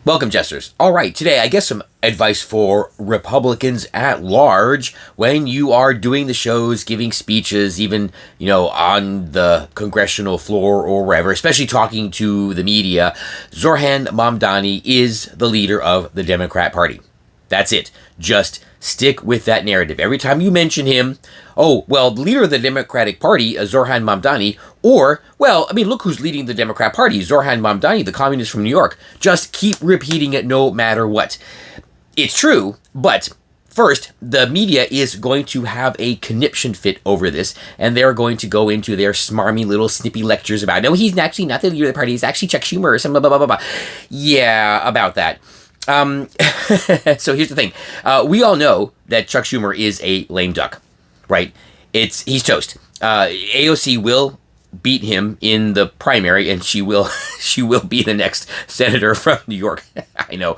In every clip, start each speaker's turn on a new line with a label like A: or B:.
A: Welcome, Jesters. All right, today I guess some advice for Republicans at large when you are doing the shows, giving speeches, even, on the congressional floor or wherever, especially talking to the media. Zoran Mamdani is the leader of the Democrat Party. That's it. Just stick with that narrative. Every time you mention him, the leader of the Democratic Party, Zoran Mamdani, or, look who's leading the Democrat Party, Zoran Mamdani, the communist from New York. Just keep repeating it no matter what. It's true, but first, the media is going to have a conniption fit over this, and they're going to go into their smarmy little snippy lectures about, no, he's actually not the leader of the party, he's actually Chuck Schumer, or some blah, blah, blah, blah. Yeah, about that. So here's the thing. We all know that Chuck Schumer is a lame duck, right? He's toast. AOC will beat him in the primary, and she will be the next senator from New York. I know.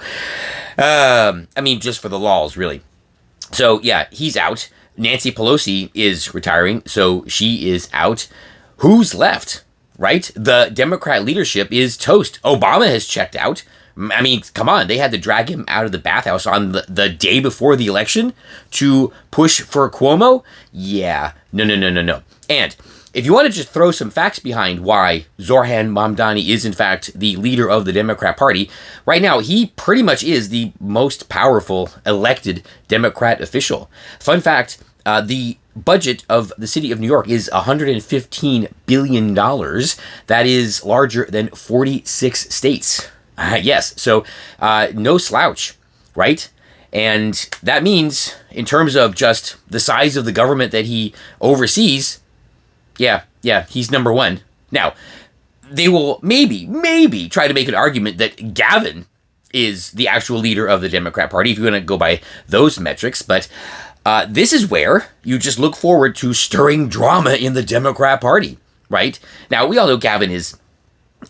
A: Just for the lols, really. So yeah, he's out. Nancy Pelosi is retiring, so she is out. Who's left, right? The Democrat leadership is toast. Obama has checked out. Come on, they had to drag him out of the bathhouse on the day before the election to push for Cuomo? Yeah, no. And if you want to just throw some facts behind why Zoran Mamdani is in fact the leader of the Democrat Party, right now he pretty much is the most powerful elected Democrat official. Fun fact, the budget of the city of New York is $115 billion. That is larger than 46 states. Yes, so no slouch, right? And that means, in terms of just the size of the government that he oversees, yeah, he's number one. Now, they will maybe try to make an argument that Gavin is the actual leader of the Democrat Party, if you want to go by those metrics, but this is where you just look forward to stirring drama in the Democrat Party, right? Now, we all know Gavin is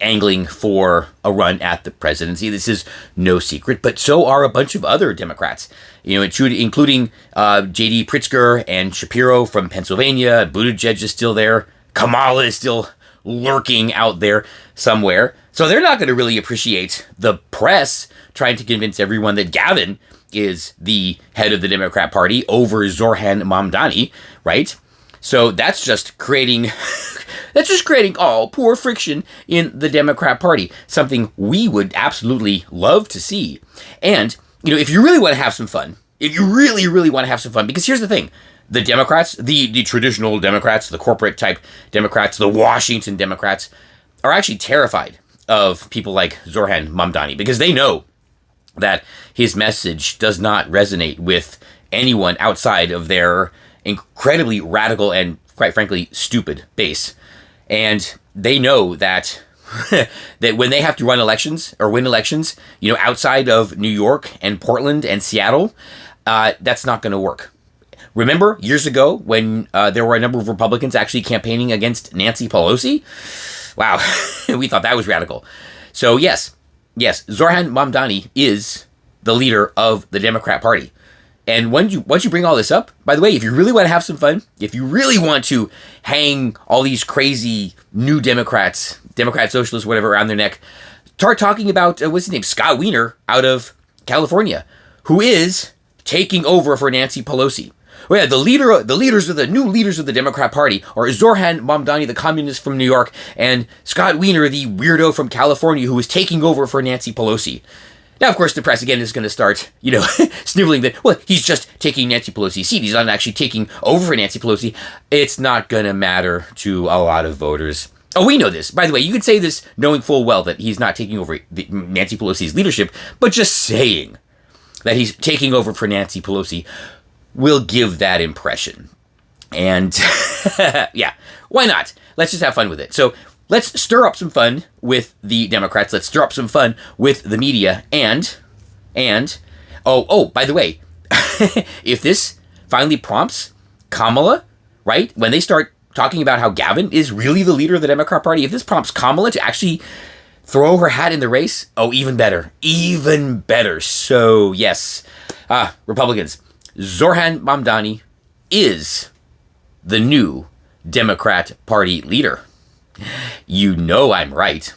A: angling for a run at the presidency. This is no secret, but so are a bunch of other Democrats, including J.D. Pritzker and Shapiro from Pennsylvania. Buttigieg is still there. Kamala is still lurking out there somewhere. So they're not going to really appreciate the press trying to convince everyone that Gavin is the head of the Democrat Party over Zoran Mamdani, right? So that's just creating poor friction in the Democrat Party, something we would absolutely love to see. And, if you really want to have some fun, because here's the thing, the Democrats, the traditional Democrats, the corporate type Democrats, the Washington Democrats, are actually terrified of people like Zoran Mamdani, because they know that his message does not resonate with anyone outside of their incredibly radical and, quite frankly, stupid base. And they know that that when they have to run elections or win elections, outside of New York and Portland and Seattle, that's not going to work. Remember years ago when there were a number of Republicans actually campaigning against Nancy Pelosi? Wow, we thought that was radical. So yes, Zoran Mamdani is the leader of the Democrat Party. And once you bring all this up, by the way, if you really want to have some fun, if you really want to hang all these crazy new Democrat socialists, whatever, around their neck, start talking about, what's his name, Scott Weiner out of California, who is taking over for Nancy Pelosi. Well, yeah, the new leaders of the Democrat Party are Zoran Mamdani, the communist from New York, and Scott Weiner, the weirdo from California, who is taking over for Nancy Pelosi. Now, of course, the press, again, is going to start, sniveling that, he's just taking Nancy Pelosi's seat. He's not actually taking over for Nancy Pelosi. It's not going to matter to a lot of voters. Oh, we know this. By the way, you could say this knowing full well that he's not taking over Nancy Pelosi's leadership, but just saying that he's taking over for Nancy Pelosi will give that impression. And, yeah, why not? Let's just have fun with it. So, let's stir up some fun with the Democrats. Let's stir up some fun with the media. And, by the way, if this finally prompts Kamala, right, when they start talking about how Gavin is really the leader of the Democrat Party, if this prompts Kamala to actually throw her hat in the race, even better. So, yes, Republicans, Zoran Mamdani is the new Democrat Party leader. You know I'm right.